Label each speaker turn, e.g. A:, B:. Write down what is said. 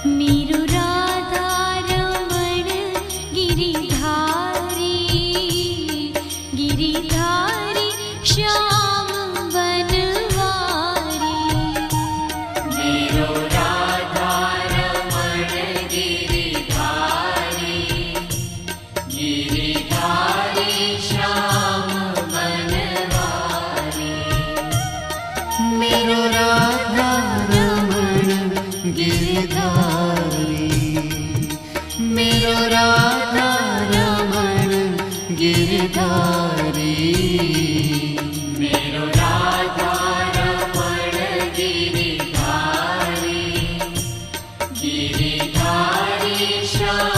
A: मीरु Radha Raman Giridhari, Giridhari Shyam Banwari.
B: मीरु Radha Raman Giridhari, Giridhari Shyam Banwari.
C: मीरु Radha Raman Giridhari, मीरु Radha Raman Giridhari.
B: मीरु Radha Raman Giridhari, Giridhari Shyam